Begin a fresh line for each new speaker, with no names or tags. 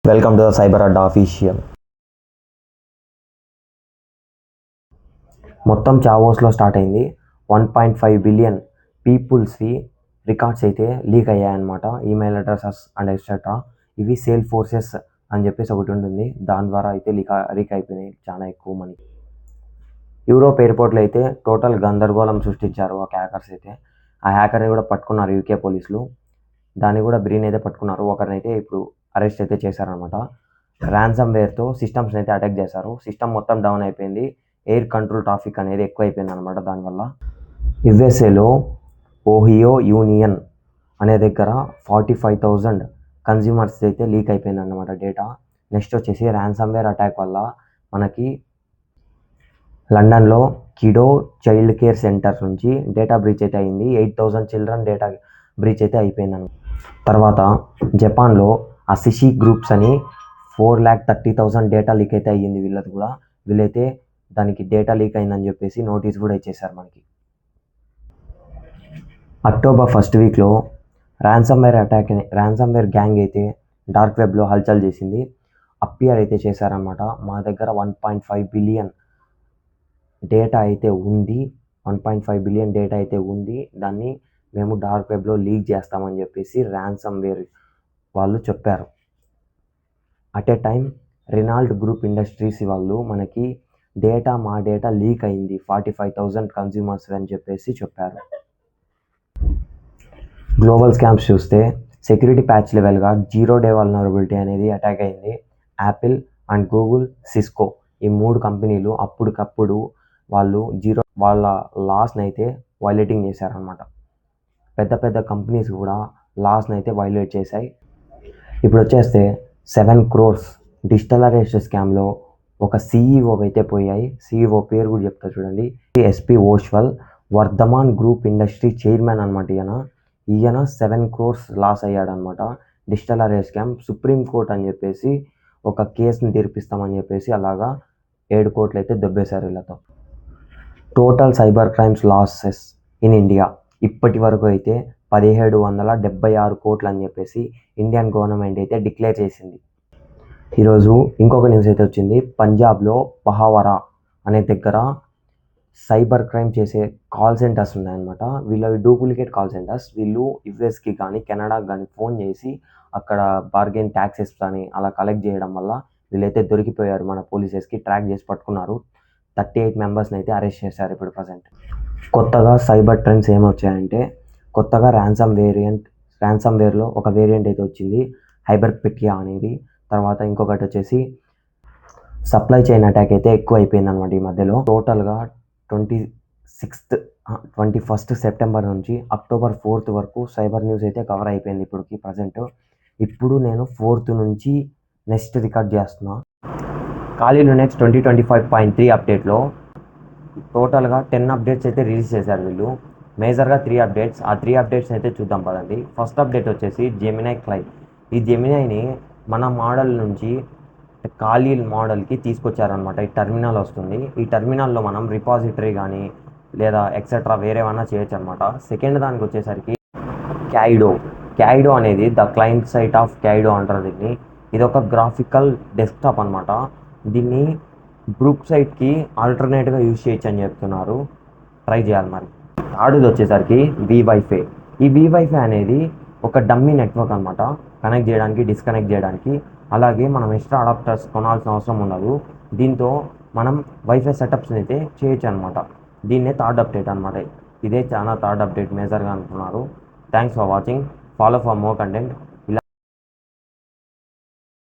Welcome to the cyber Adda official. మొత్తం చావోస్లో start అయింది. 1.5 బిలియన్ పీపుల్స్వి రికార్డ్స్ అయితే లీక్ అయ్యాయన్నమాట. Email addresses and etcetera. ఇవి సేల్ ఫోర్సెస్ అని చెప్పేసి ఒకటి ఉంటుంది, దాని ద్వారా అయితే లీక్ అయిపోయినాయి చాలా ఎక్కువ మనీ. యూరోప్ ఎయిర్పోర్ట్లో అయితే టోటల్ గందరగోళం సృష్టించారు ఆ హ్యాకర్స్ అయితే. ఆ హ్యాకర్ని కూడా పట్టుకున్నారు యూకే పోలీసులు. దాన్ని కూడా బ్రీన్ అయితే పట్టుకున్నారు. ఒకరినైతే ఇప్పుడు అరెస్ట్ అయితే చేశారనమాట. ర్యాన్సమ్ వేర్తో సిస్టమ్స్ని అయితే అటాక్ చేశారు. సిస్టమ్ మొత్తం డౌన్ అయిపోయింది. ఎయిర్ కంట్రోల్ ట్రాఫిక్ అనేది ఎక్కువ అయిపోయింది అనమాట. దానివల్ల యుఎస్ఏలో ఓహియో యూనియన్ అనే దగ్గర 45,000 కన్జ్యూమర్స్ అయితే లీక్ అయిపోయింది అన్నమాట డేటా. నెక్స్ట్ వచ్చేసి ర్యాన్సమ్ వేర్ అటాక్ వల్ల మనకి లండన్లో కిడో చైల్డ్ కేర్ సెంటర్ నుంచి డేటా బ్రీచ్ అయితే అయింది. 8,000 చిల్డ్రన్ డేటా బ్రీచ్ అయితే అయిపోయింది అన్నమాట. తర్వాత జపాన్లో అసిషి గ్రూప్స్ అని 4,30,000 డేటా లీక్ అయితే అయ్యింది వీళ్ళది కూడా. వీళ్ళైతే దానికి డేటా లీక్ అయిందని చెప్పేసి నోటీస్ కూడా ఇచ్చేసారు మనకి. అక్టోబర్ 1st వీక్లో ర్యాన్సమ్ వేర్ గ్యాంగ్ అయితే డార్క్ వెబ్లో హల్చల్ చేసింది. అపియర్ అయితే చేశారనమాట. మా దగ్గర 1.5 బిలియన్ డేటా అయితే ఉంది, 1.5 బిలియన్ డేటా అయితే ఉంది, దాన్ని మేము డార్క్ వెబ్లో లీక్ చేస్తామని చెప్పేసి ర్యాన్సమ్ వేర్ వాళ్ళు చెప్పారు. At a time రినాల్డ్ group industries వాళ్ళు మనకి మా డేటా లీక్ అయింది 45,000 కన్జ్యూమర్స్ అని చెప్పేసి చెప్పారు. గ్లోబల్ స్కామ్స్ చూస్తే సెక్యూరిటీ ప్యాచ్ లెవెల్గా 0 డే వల్నరబిలిటీ అనేది అటాక్ అయింది. యాపిల్ అండ్ గూగుల్, సిస్కో ఈ 3 కంపెనీలు అప్పటికప్పుడు వాళ్ళ లాస్ని అయితే వైలేటింగ్ చేశారనమాట. పెద్ద కంపెనీస్ కూడా లాస్ని అయితే వైలేట్ చేశాయి. ఇప్పుడు వచ్చేస్తే 7 crores డిజిటల్ అరెస్ట్ స్కామ్లో ఒక CEO అయితే పోయాయి. CEO పేరు కూడా చెప్తా చూడండి. SP Oswal, Vardhman group industry chairman అనమాట. ఈయన 7 crores లాస్ అయ్యాడనమాట డిజిటల్ అరెస్ట్ స్కామ్. సుప్రీంకోర్టు అని చెప్పేసి ఒక కేసుని తీర్పిస్తామని చెప్పేసి అలాగా 7 కోట్లు అయితే దెబ్బేశారు వీళ్ళతో. Total cyber crimes losses in India ఇప్పటి వరకు అయితే 1,776 కోట్లు అని చెప్పేసి ఇండియన్ గవర్నమెంట్ అయితే డిక్లేర్ చేసింది. ఈరోజు ఇంకొక న్యూస్ అయితే వచ్చింది. పంజాబ్లో పహావరా అనే దగ్గర సైబర్ క్రైమ్ చేసే కాల్ సెంటర్స్ ఉన్నాయన్నమాట. వీళ్ళవి డూప్లికేట్ కాల్ సెంటర్స్. వీళ్ళు యుఎస్కి కానీ కెనడాకి కానీ ఫోన్ చేసి అక్కడ బార్గెన్ ట్యాక్సెస్ కానీ అలా కలెక్ట్ చేయడం వల్ల వీళ్ళైతే దొరికిపోయారు. మన పోలీసెస్కి ట్రాక్ చేసి పట్టుకున్నారు. 38 మెంబర్స్ని అయితే అరెస్ట్ చేశారు ఇప్పుడు ప్రజెంట్. కొత్తగా సైబర్ ట్రెండ్స్ ఏమొచ్చాయంటే, కొత్తగా ర్యాన్సమ్ వేర్లో ఒక వేరియంట్ అయితే వచ్చింది, హైబర్పెటియా అనేది. తర్వాత ఇంకొకటి వచ్చేసి సప్లై చైన్ అటాక్ అయితే ఎక్కువ అయిపోయింది అనమాట ఈ మధ్యలో. టోటల్గా 21st సెప్టెంబర్ నుంచి అక్టోబర్ 4th వరకు సైబర్ న్యూస్ అయితే కవర్ అయిపోయింది ఇప్పటికి ప్రజెంట్. ఇప్పుడు నేను 4th నుంచి నెక్స్ట్ రికార్డ్ చేస్తున్నా. ఖాళీలు నెక్స్ట్ 2025.3 అప్డేట్లో టోటల్గా 10 అప్డేట్స్ అయితే రిలీజ్ చేశారు వీళ్ళు. మేజర్గా 3 అప్డేట్స్. ఆ 3 అప్డేట్స్ అయితే చూద్దాం పదండి. ఫస్ట్ అప్డేట్ వచ్చేసి జెమినై క్లై. ఈ జెమినైని మన మోడల్ నుంచి ఖాళీ మోడల్కి తీసుకొచ్చారనమాట. ఈ టర్మినల్ వస్తుంది. ఈ టర్మినల్లో మనం రిపాజిటరీ కానీ లేదా ఎక్సెట్రా వేరేమన్నా చేయొచ్చు అనమాట. సెకండ్ దానికి వచ్చేసరికి క్యాయిడో అనేది ద క్లయింట్ సైట్ ఆఫ్ క్యాయిడో అంటారు దీన్ని. ఇది ఒక గ్రాఫికల్ డెస్క్టాప్ అనమాట. దీన్ని బ్రూక్ సైట్కి ఆల్టర్నేట్గా యూజ్ చేయొచ్చు అని చెప్తున్నారు. ట్రై చేయాలి మరి. థర్డ్ది వచ్చేసరికి వివైఫై. ఈ వివైఫై అనేది ఒక డమ్మీ నెట్వర్క్ అనమాట, కనెక్ట్ చేయడానికి, డిస్కనెక్ట్ చేయడానికి. అలాగే మనం ఎక్స్ట్రా అడాప్టర్స్ కొనాల్సిన అవసరం ఉండదు. దీంతో మనం వైఫై సెటప్స్ని అయితే చేయొచ్చు అనమాట. దీన్నే థర్డ్ అప్డేట్ అనమాట. ఇదే చాలా థర్డ్ అప్డేట్ మేజర్గా అంటున్నారు. Thanks for watching. Follow for more content.